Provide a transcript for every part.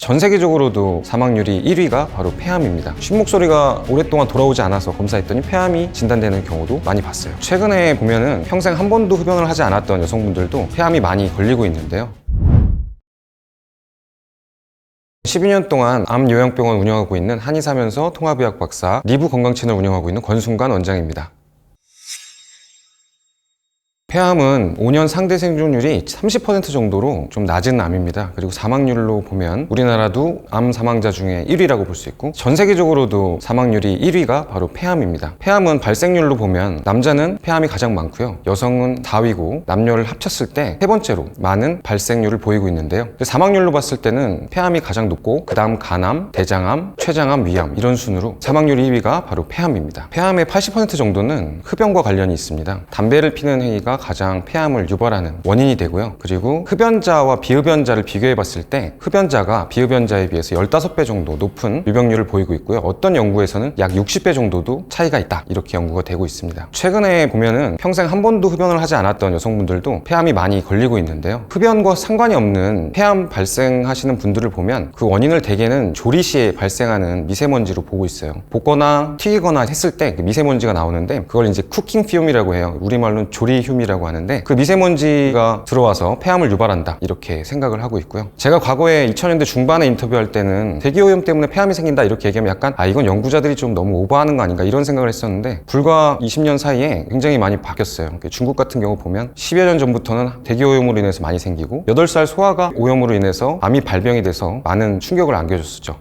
전 세계적으로도 사망률이 1위가 바로 폐암입니다. 쉰목소리가 오랫동안 돌아오지 않아서 검사했더니 폐암이 진단되는 경우도 많이 봤어요. 최근에 보면은 평생 한 번도 흡연을 하지 않았던 여성분들도 폐암이 많이 걸리고 있는데요. 12년 동안 암요양병원 운영하고 있는 한의사면서 통합의학 박사, 리브 건강채널 운영하고 있는 권순관 원장입니다. 폐암은 5년 상대 생존율이 30% 정도로 좀 낮은 암입니다. 그리고 사망률로 보면 우리나라도 암 사망자 중에 1위라고 볼 수 있고 전 세계적으로도 사망률이 1위가 바로 폐암입니다. 폐암은 발생률로 보면 남자는 폐암이 가장 많고요. 여성은 4위고 남녀를 합쳤을 때 세 번째로 많은 발생률을 보이고 있는데요. 사망률로 봤을 때는 폐암이 가장 높고 그 다음 간암, 대장암, 췌장암, 위암 이런 순으로 사망률 2위가 바로 폐암입니다. 폐암의 80% 정도는 흡연과 관련이 있습니다. 담배를 피는 행위가 가장 폐암을 유발하는 원인이 되고요. 그리고 흡연자와 비흡연자를 비교해 봤을 때 흡연자가 비흡연자에 비해서 15배 정도 높은 유병률을 보이고 있고요. 어떤 연구에서는 약 60배 정도도 차이가 있다 이렇게 연구가 되고 있습니다. 최근에 보면은 평생 한 번도 흡연을 하지 않았던 여성분들도 폐암이 많이 걸리고 있는데요. 흡연과 상관이 없는 폐암 발생하시는 분들을 보면 그 원인을 대개는 조리 시에 발생하는 미세먼지로 보고 있어요. 볶거나 튀기거나 했을 때 그 미세먼지가 나오는데 그걸 이제 쿠킹 퓨움이라고 해요. 우리말로는 조리 흉이라고 하는데 그 미세먼지가 들어와서 폐암을 유발한다 이렇게 생각을 하고 있고요. 제가 과거에 2000년대 중반에 인터뷰할 때는 대기오염 때문에 폐암이 생긴다 이렇게 얘기하면 약간 이건 연구자들이 좀 너무 오버하는 거 아닌가 이런 생각을 했었는데 불과 20년 사이에 굉장히 많이 바뀌었어요. 중국 같은 경우 보면 10여 년 전부터는 대기오염으로 인해서 많이 생기고 8살 소아가 오염으로 인해서 암이 발병이 돼서 많은 충격을 안겨줬었죠.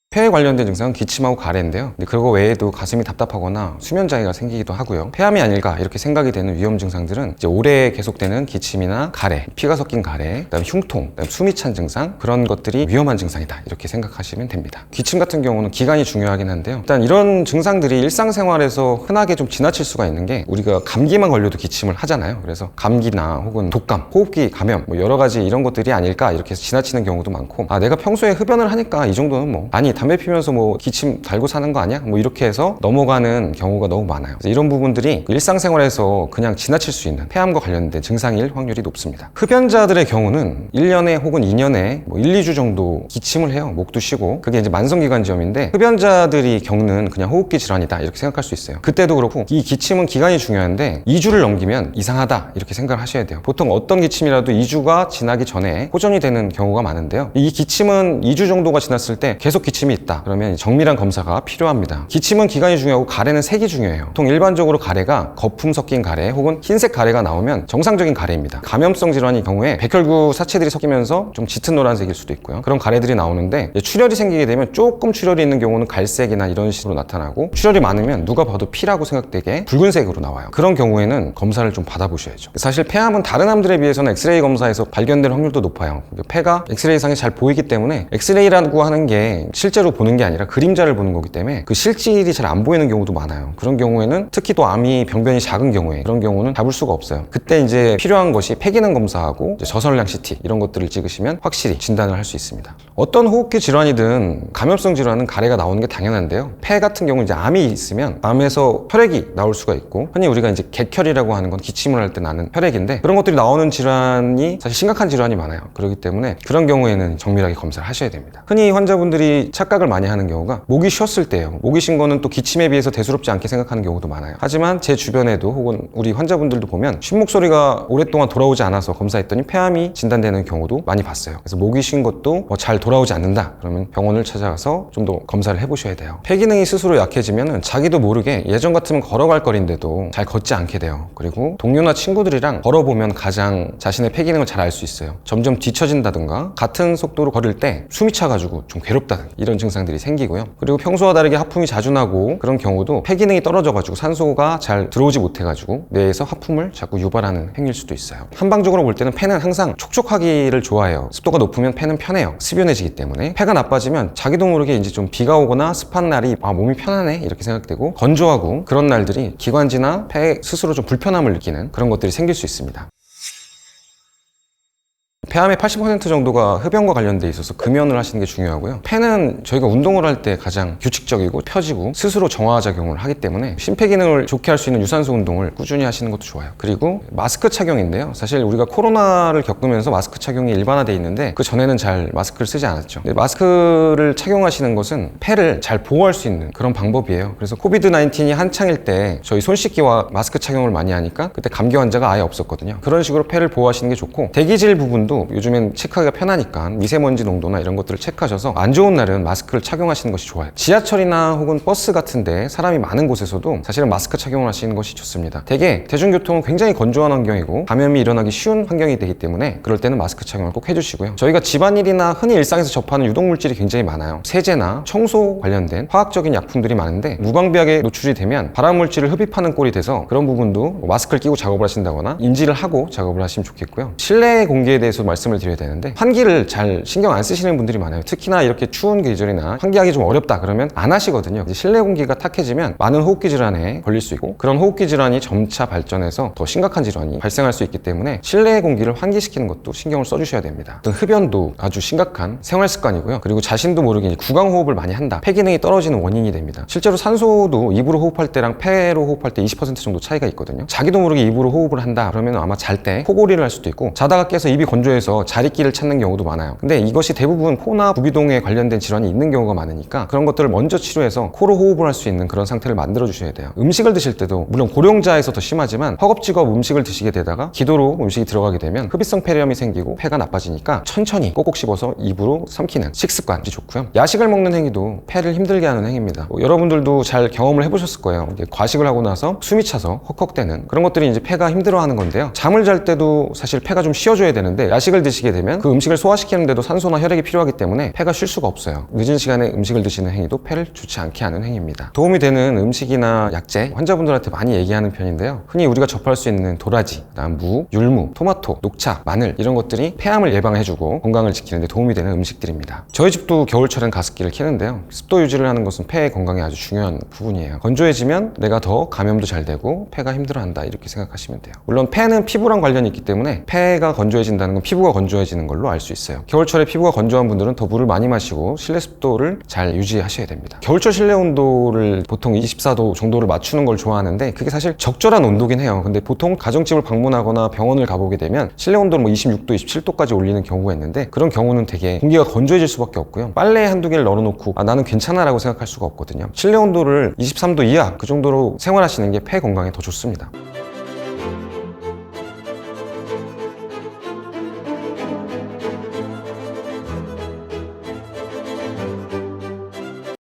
폐에 관련된 증상은 기침하고 가래인데요. 근데 그거 외에도 가슴이 답답하거나 수면 장애가 생기기도 하고요. 폐암이 아닐까 이렇게 생각이 되는 위험 증상들은 이제 오래 계속되는 기침이나 가래, 피가 섞인 가래, 그다음에 흉통, 그다음에 숨이 찬 증상 그런 것들이 위험한 증상이다 이렇게 생각하시면 됩니다. 기침 같은 경우는 기간이 중요하긴 한데요. 일단 이런 증상들이 일상생활에서 흔하게 좀 지나칠 수가 있는 게 우리가 감기만 걸려도 기침을 하잖아요. 그래서 감기나 혹은 독감, 호흡기 감염 뭐 여러 가지 이런 것들이 아닐까 이렇게 지나치는 경우도 많고 내가 평소에 흡연을 하니까 이 정도는 뭐 아니 담배 피면서 뭐 기침 달고 사는 거 아니야? 뭐 이렇게 해서 넘어가는 경우가 너무 많아요. 그래서 이런 부분들이 일상생활에서 그냥 지나칠 수 있는 폐암과 관련된 증상일 확률이 높습니다. 흡연자들의 경우는 1년에 혹은 2년에 뭐 1, 2주 정도 기침을 해요. 목도 쉬고. 그게 이제 만성기관지염인데 흡연자들이 겪는 그냥 호흡기 질환이다 이렇게 생각할 수 있어요. 그때도 그렇고 이 기침은 기간이 중요한데 2주를 넘기면 이상하다 이렇게 생각을 하셔야 돼요. 보통 어떤 기침이라도 2주가 지나기 전에 호전이 되는 경우가 많은데요. 이 기침은 2주 정도가 지났을 때 계속 기침이 있다. 그러면 정밀한 검사가 필요합니다. 기침은 기간이 중요하고 가래는 색이 중요해요. 보통 일반적으로 가래가 거품 섞인 가래 혹은 흰색 가래가 나오면 정상적인 가래입니다. 감염성 질환의 경우에 백혈구 사체들이 섞이면서 좀 짙은 노란색일 수도 있고요. 그런 가래들이 나오는데 출혈이 생기게 되면 조금 출혈이 있는 경우는 갈색이나 이런 식으로 나타나고 출혈이 많으면 누가 봐도 피라고 생각되게 붉은색으로 나와요. 그런 경우에는 검사를 좀 받아보셔야죠. 사실 폐암은 다른 암들에 비해서는 엑스레이 검사에서 발견될 확률도 높아요. 폐가 엑스레이상에 잘 보이기 때문에 엑스레이라고 하는 게 실제로 보는 게 아니라 그림자를 보는 거기 때문에 그 실질이 잘 안 보이는 경우도 많아요. 그런 경우에는 특히 또 암이 병변이 작은 경우에 그런 경우는 잡을 수가 없어요. 그때 이제 필요한 것이 폐기능 검사하고 저선량 CT 이런 것들을 찍으시면 확실히 진단을 할 수 있습니다. 어떤 호흡기 질환이든 감염성 질환은 가래가 나오는 게 당연한데요. 폐 같은 경우는 이제 암이 있으면 암에서 혈액이 나올 수가 있고 흔히 우리가 이제 객혈이라고 하는 건 기침을 할 때 나는 혈액인데 그런 것들이 나오는 질환이 사실 심각한 질환이 많아요. 그렇기 때문에 그런 경우에는 정밀하게 검사를 하셔야 됩니다. 흔히 환자분들이 착각을 많이 하는 경우가 목이 쉬었을 때예요. 목이 쉰 거는 또 기침에 비해서 대수롭지 않게 생각하는 경우도 많아요. 하지만 제 주변에도 혹은 우리 환자분들도 보면 쉰목소리가 오랫동안 돌아오지 않아서 검사했더니 폐암이 진단되는 경우도 많이 봤어요. 그래서 목이 쉰 것도 잘 돌아오지 않는다 그러면 병원을 찾아가서 좀 더 검사를 해보셔야 돼요. 폐기능이 스스로 약해지면 자기도 모르게 예전 같으면 걸어갈 거리인데도 잘 걷지 않게 돼요. 그리고 동료나 친구들이랑 걸어보면 가장 자신의 폐기능을 잘 알 수 있어요. 점점 뒤처진다든가 같은 속도로 걸을 때 숨이 차가지고 좀 괴롭다 이런 증상들이 생기고요. 그리고 평소와 다르게 하품이 자주 나고 그런 경우도 폐기능이 떨어져가지고 산소가 잘 들어오지 못해가지고 뇌에서 하품을 자꾸 유발하는 행위일 수도 있어요. 한방적으로 볼 때는 폐는 항상 촉촉하기를 좋아해요. 습도가 높으면 폐는 편해요. 습연해지기 때문에. 폐가 나빠지면 자기도 모르게 이제 좀 비가 오거나 습한 날이 몸이 편하네 이렇게 생각되고 건조하고 그런 날들이 기관지나 폐 스스로 좀 불편함을 느끼는 그런 것들이 생길 수 있습니다. 폐암의 80% 정도가 흡연과 관련돼 있어서 금연을 하시는 게 중요하고요. 폐는 저희가 운동을 할 때 가장 규칙적이고 펴지고 스스로 정화작용을 하기 때문에 심폐기능을 좋게 할 수 있는 유산소 운동을 꾸준히 하시는 것도 좋아요. 그리고 마스크 착용인데요. 사실 우리가 코로나를 겪으면서 마스크 착용이 일반화돼 있는데 그 전에는 잘 마스크를 쓰지 않았죠. 마스크를 착용하시는 것은 폐를 잘 보호할 수 있는 그런 방법이에요. 그래서 코비드 19이 한창일 때 저희 손 씻기와 마스크 착용을 많이 하니까 그때 감기 환자가 아예 없었거든요. 그런 식으로 폐를 보호하시는 게 좋고, 대기질 부분도 요즘엔 체크하기가 편하니까 미세먼지 농도나 이런 것들을 체크하셔서 안 좋은 날은 마스크를 착용하시는 것이 좋아요. 지하철이나 혹은 버스 같은데 사람이 많은 곳에서도 사실은 마스크 착용을 하시는 것이 좋습니다. 대개 대중교통은 굉장히 건조한 환경이고 감염이 일어나기 쉬운 환경이 되기 때문에 그럴 때는 마스크 착용을 꼭 해주시고요. 저희가 집안일이나 흔히 일상에서 접하는 유독물질이 굉장히 많아요. 세제나 청소 관련된 화학적인 약품들이 많은데 무방비하게 노출이 되면 발암물질을 흡입하는 꼴이 돼서 그런 부분도 마스크를 끼고 작업을 하신다거나 인지를 하고 작업을 하시면 좋겠고요. 실내 공기에 대해서 말씀을 드려야 되는데, 환기를 잘 신경 안 쓰시는 분들이 많아요. 특히나 이렇게 추운 계절이나 환기하기 좀 어렵다 그러면 안 하시거든요. 실내 공기가 탁해지면 많은 호흡기 질환에 걸릴 수 있고, 그런 호흡기 질환이 점차 발전해서 더 심각한 질환이 발생할 수 있기 때문에 실내 공기를 환기시키는 것도 신경을 써주셔야 됩니다. 어떤 흡연도 아주 심각한 생활 습관이고요. 그리고 자신도 모르게 구강 호흡을 많이 한다, 폐 기능이 떨어지는 원인이 됩니다. 실제로 산소도 입으로 호흡할 때랑 폐로 호흡할 때 20% 정도 차이가 있거든요. 자기도 모르게 입으로 호흡을 한다 그러면 아마 잘 때 코골이를 할 수도 있고, 자다가 깨서 입이 건조해서 자리끼를 찾는 경우도 많아요. 근데 이것이 대부분 포나 부비동에 관련된 질환이 있는 경우가 많으니까 그런 것들을 먼저 치료해서 코로 호흡을 할 수 있는 그런 상태를 만들어 주셔야 돼요. 음식을 드실 때도 물론 고령자에서 더 심하지만 허겁지겁 음식을 드시게 되다가 기도로 음식이 들어가게 되면 흡입성 폐렴이 생기고 폐가 나빠지니까 천천히 꼭꼭 씹어서 입으로 삼키는 식습관이 좋고요. 야식을 먹는 행위도 폐를 힘들게 하는 행위입니다. 여러분들도 잘 경험을 해보셨을 거예요. 과식을 하고 나서 숨이 차서 헉헉대는 그런 것들이 이제 폐가 힘들어하는 건데요. 잠을 잘 때도 사실 폐가 좀 쉬어줘야 되는데 야식을 드시게 되면 그 음식을 소화시키는데도 산소나 혈액이 필요하기 때문에 폐가 쉴 수가 없어요. 늦은 시간에 음식을 드시는 행위도 폐를 좋지 않게 하는 행위입니다. 도움이 되는 음식이나 약재, 환자분들한테 많이 얘기하는 편인데요. 흔히 우리가 접할 수 있는 도라지, 그다음 무, 율무, 토마토, 녹차, 마늘 이런 것들이 폐암을 예방해주고 건강을 지키는 데 도움이 되는 음식들입니다. 저희 집도 겨울철엔 가습기를 켜는데요. 습도 유지를 하는 것은 폐 건강에 아주 중요한 부분이에요. 건조해지면 내가 더 감염도 잘 되고 폐가 힘들어한다 이렇게 생각하시면 돼요. 물론 폐는 피부랑 관련이 있기 때문에 폐가 건조해진다는 건 피부가 건조해지는 걸로 알 수 있어요. 겨울철에 피부가 건조한 분들은 더 물을 많이 마시고 실내 습도를 잘 유지하셔야 됩니다. 겨울철 실내 온도를 보통 24도 정도를 맞추는 걸 좋아하는데 그게 사실 적절한 온도긴 해요. 근데 보통 가정집을 방문하거나 병원을 가보게 되면 실내 온도를 26도, 27도까지 올리는 경우가 있는데 그런 경우는 되게 공기가 건조해질 수밖에 없고요. 빨래 한두 개를 널어놓고 나는 괜찮아 라고 생각할 수가 없거든요. 실내 온도를 23도 이하 그 정도로 생활하시는 게 폐 건강에 더 좋습니다.